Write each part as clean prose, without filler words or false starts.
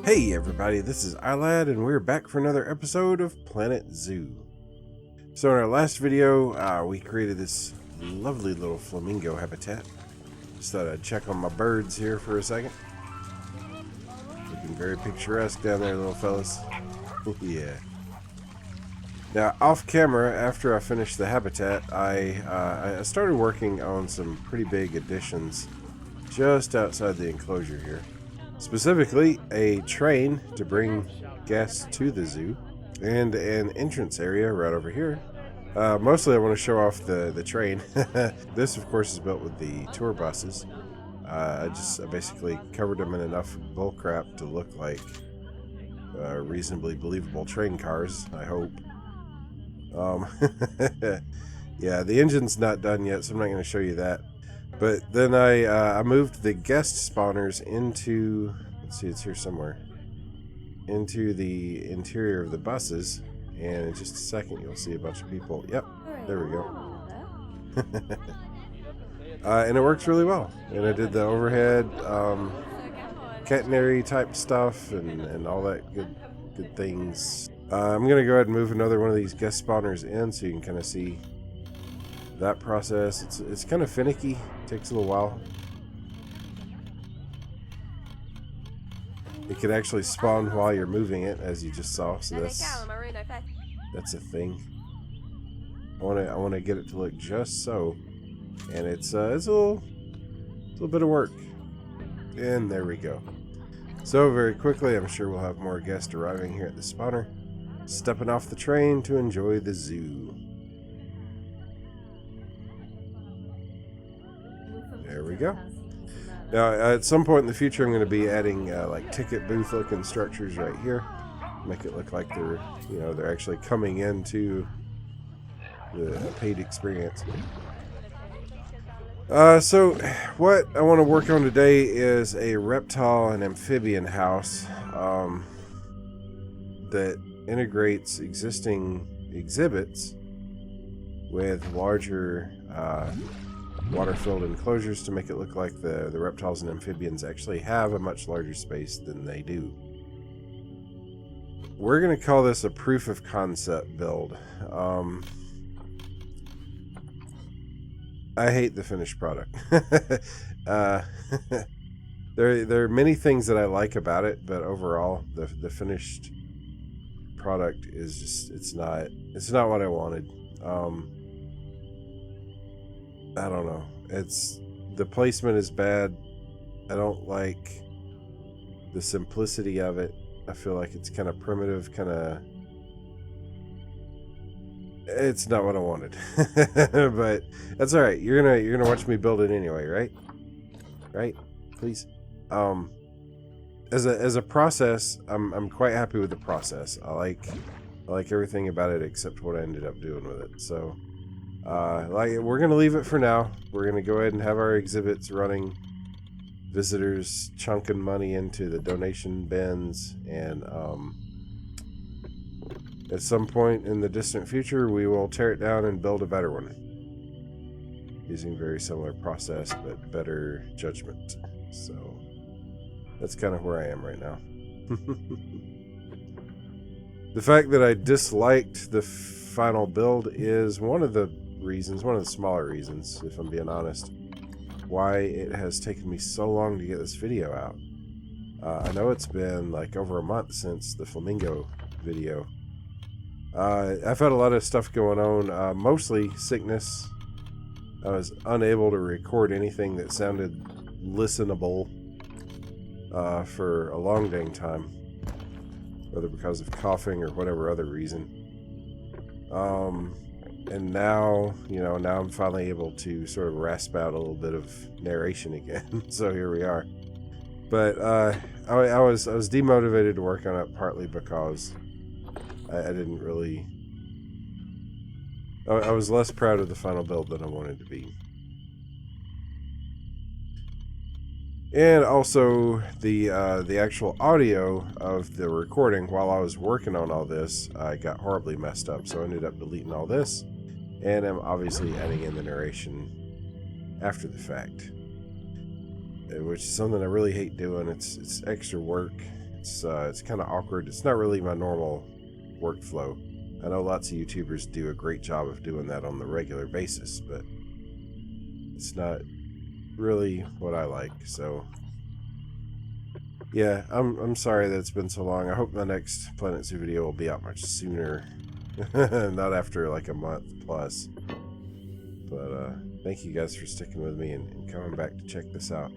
Hey everybody, this is iLad and we're back for another episode of Planet Zoo. So in our last video, we created this lovely little flamingo habitat. Just thought I'd check on my birds here for a second. Looking very picturesque down there, little fellas. Yeah. Now, off camera, after I finished the habitat, I started working on some pretty big additions just outside the enclosure here. Specifically, a train to bring guests to the zoo, and an entrance area right over here. Mostly I want to show off the train. This, of course, is built with the tour buses. I basically covered them in enough bull crap to look like reasonably believable train cars, I hope. Yeah, the engine's not done yet, so I'm not going to show you that. But then I moved the guest spawners into, let's see, it's here somewhere, into the interior of the buses, and in just a second you'll see a bunch of people. Yep, there we go. And it works really well. And I did the overhead catenary type stuff and all that good things. I'm going to go ahead and move another one of these guest spawners in so you can kind of see that process. It's kind of finicky. Takes a little while. It can actually spawn while you're moving it, as you just saw. So that's a thing. I want to get it to look just so, and it's a little bit of work. And there we go. So very quickly, I'm sure we'll have more guests arriving here at the spawner, stepping off the train to enjoy the zoo. There we go. Now, at some point in the future, I'm going to be adding like ticket booth looking structures right here. Make it look like they're actually coming into the paid experience. So what I want to work on today is a reptile and amphibian house that integrates existing exhibits with larger water-filled enclosures to make it look like the reptiles and amphibians actually have a much larger space than they do. We're going to call this a proof of concept build. I hate the finished product. There are many things that I like about it, but overall the finished product is just it's not what I wanted. I don't know. The placement is bad. I don't like the simplicity of it. I feel like it's kind of primitive, it's not what I wanted. But that's all right. You're gonna watch me build it anyway, right? Right? Please. As a process, I'm quite happy with the process. I like everything about it except what I ended up doing with it. So we're gonna leave it for now. We're gonna go ahead and have our exhibits running, visitors chunking money into the donation bins, and at some point in the distant future we will tear it down and build a better one using very similar process but better judgment. So that's kind of where I am right now. The fact that I disliked the final build is one of the smaller reasons, if I'm being honest, why it has taken me so long to get this video out. I know it's been like over a month since the flamingo video. I've had a lot of stuff going on, mostly sickness. I was unable to record anything that sounded listenable for a long dang time, whether because of coughing or whatever other reason. And now I'm finally able to sort of rasp out a little bit of narration again. So here we are. But I was demotivated to work on it partly because I didn't really. I was less proud of the final build than I wanted to be. And also the actual audio of the recording while I was working on all this, I got horribly messed up. So I ended up deleting all this. And I'm obviously adding in the narration after the fact, which is something I really hate doing. It's extra work. It's kind of awkward. It's not really my normal workflow. I know lots of YouTubers do a great job of doing that on the regular basis, but it's not really what I like. So yeah, I'm sorry that it's been so long. I hope the next Planet Zoo video will be out much sooner, not after like a month plus. But thank you guys for sticking with me and coming back to check this out.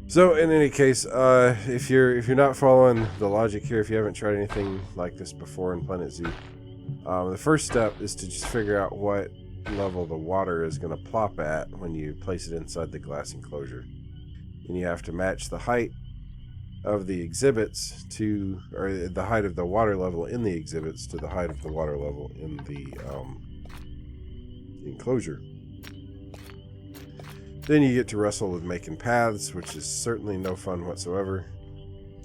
So in any case, if you're not following the logic here, if you haven't tried anything like this before in Planet Zoo, the first step is to just figure out what level the water is going to plop at when you place it inside the glass enclosure. And you have to match the height of the exhibits to, or the height of the water level in the exhibits to the height of the water level in the enclosure. Then you get to wrestle with making paths, which is certainly no fun whatsoever.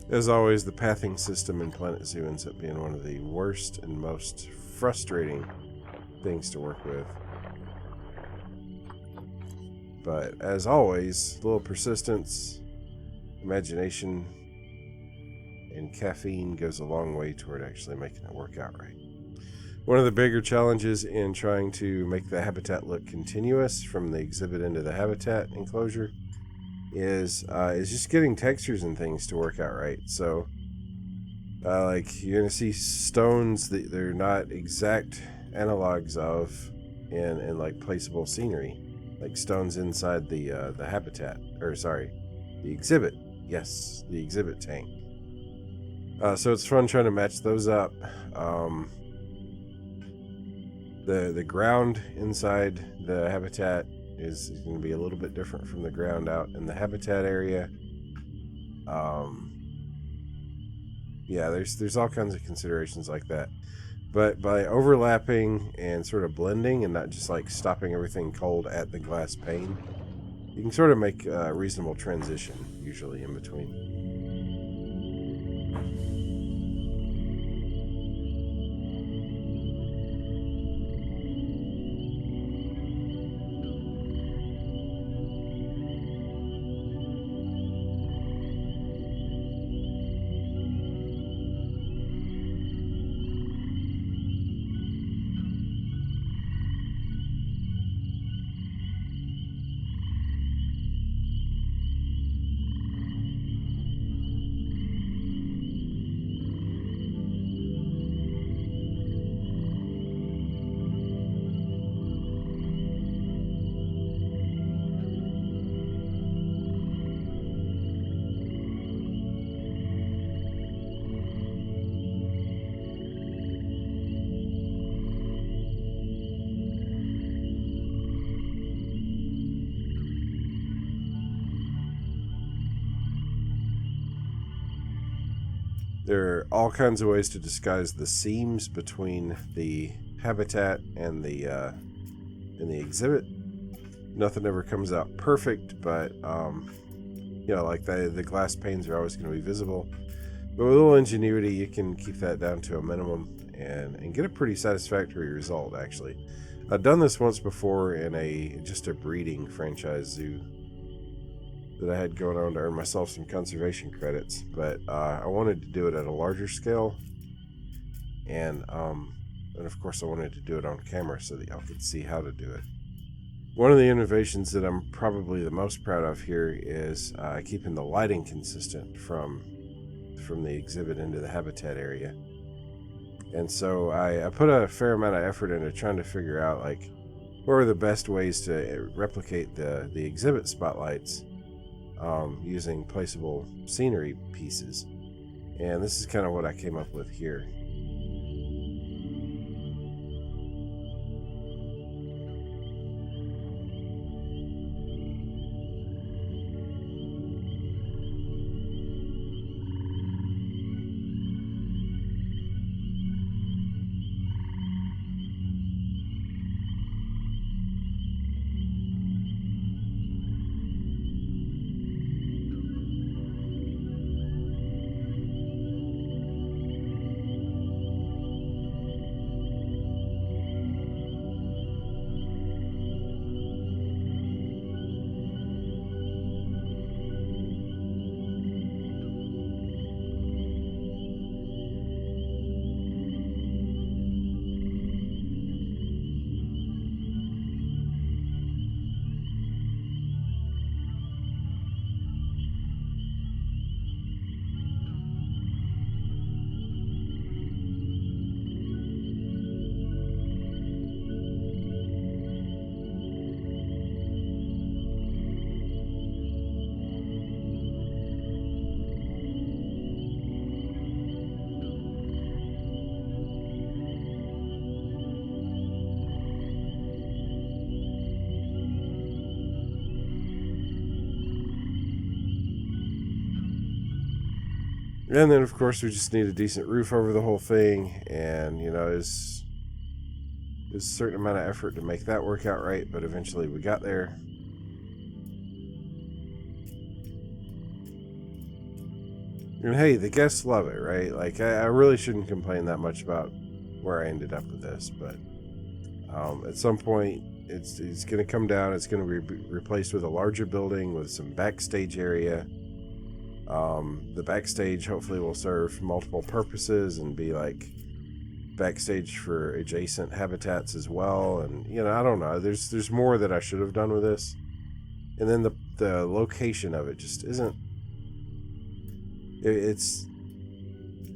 As always, the pathing system in Planet Zoo ends up being one of the worst and most frustrating things to work with. But as always, a little persistence, imagination, and caffeine goes a long way toward actually making it work out right. One of the bigger challenges in trying to make the habitat look continuous from the exhibit into the habitat enclosure is just getting textures and things to work out right. So like you're gonna see stones that they're not exact analogs of in like placeable scenery, like stones inside the habitat, or sorry, the exhibit. Yes, the exhibit tank. So it's fun trying to match those up. The ground inside the habitat is going to be a little bit different from the ground out in the habitat area. Yeah, there's all kinds of considerations like that. But by overlapping and sort of blending and not just like stopping everything cold at the glass pane, you can sort of make a reasonable transition usually in between. There are all kinds of ways to disguise the seams between the habitat and the exhibit. Nothing ever comes out perfect, but you know, like the glass panes are always going to be visible. But with a little ingenuity, you can keep that down to a minimum and get a pretty satisfactory result. Actually, I've done this once before in just a breeding franchise zoo that I had going on to earn myself some conservation credits, but I wanted to do it at a larger scale, and of course I wanted to do it on camera so that y'all could see how to do it. One of the innovations that I'm probably the most proud of here is keeping the lighting consistent from the exhibit into the habitat area. And so I put a fair amount of effort into trying to figure out like what are the best ways to replicate the exhibit spotlights using placeable scenery pieces. And this is kind of what I came up with here. And then, of course, we just need a decent roof over the whole thing. And, you know, there's a certain amount of effort to make that work out right. But eventually we got there. And hey, the guests love it, right? Like, I really shouldn't complain that much about where I ended up with this. But at some point, it's going to come down. It's going to be replaced with a larger building with some backstage area. The backstage hopefully will serve multiple purposes and be like backstage for adjacent habitats as well. And, you know, I don't know. There's more that I should have done with this. And then the location of it just isn't.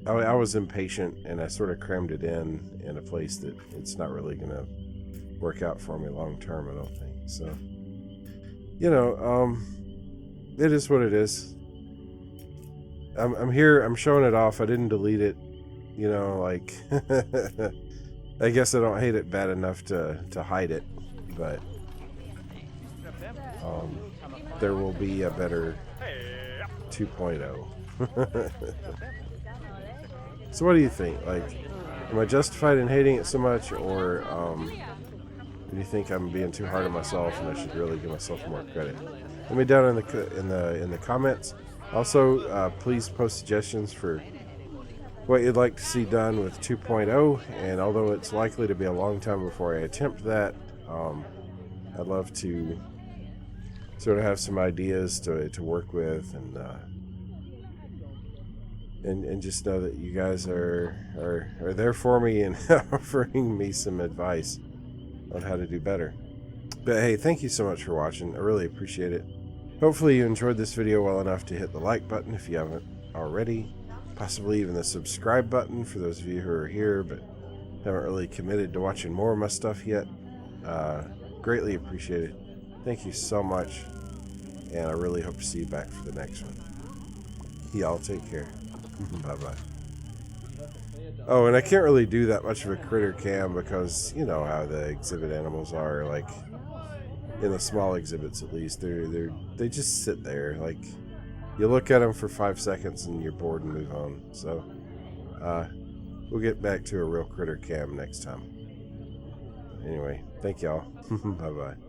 I was impatient and I sort of crammed it in a place that it's not really going to work out for me long term, I don't think. So, you know, it is what it is. I'm here, I'm showing it off. I didn't delete it, you know, like, I guess I don't hate it bad enough to hide it, but there will be a better 2.0. So what do you think? Like, am I justified in hating it so much, or do you think I'm being too hard on myself and I should really give myself more credit? Let me down in the comments. Also, please post suggestions for what you'd like to see done with 2.0, and although it's likely to be a long time before I attempt that, I'd love to sort of have some ideas to work with, and just know that you guys are there for me and offering me some advice on how to do better. But hey, thank you so much for watching. I really appreciate it. Hopefully you enjoyed this video well enough to hit the like button if you haven't already. Possibly even the subscribe button for those of you who are here but haven't really committed to watching more of my stuff yet. Greatly appreciate it. Thank you so much. And I really hope to see you back for the next one. Y'all take care. Bye-bye. Oh, and I can't really do that much of a critter cam because you know how the exhibit animals are, like in the small exhibits at least. They just sit there. Like, you look at them for 5 seconds and you're bored and move on. So we'll get back to a real critter cam next time. Anyway, thank y'all. Bye-bye.